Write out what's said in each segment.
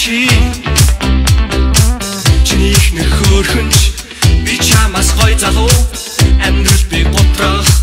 чи чиний ихнэр хөөрхөнч би чамаас гоё залуу амьдрал би готрахгүй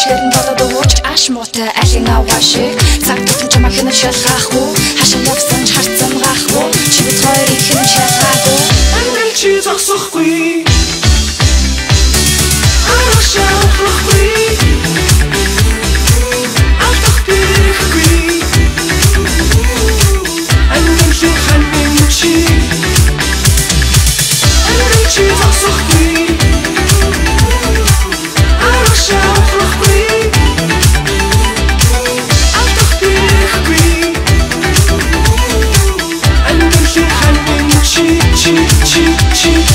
Ширэн болоод уурч аш муутай алин аваа шиг цаг тутамж махин шалхахгүй хашаа явсан ч харцсан гахгүй чи бид хоёрыг хэн шалгаагүй амьдрал чи зогсохгүй арашаахгүй алдах бирэхгүй амьдрал чи ханин чи амьдрал чи зогсохгүй Chi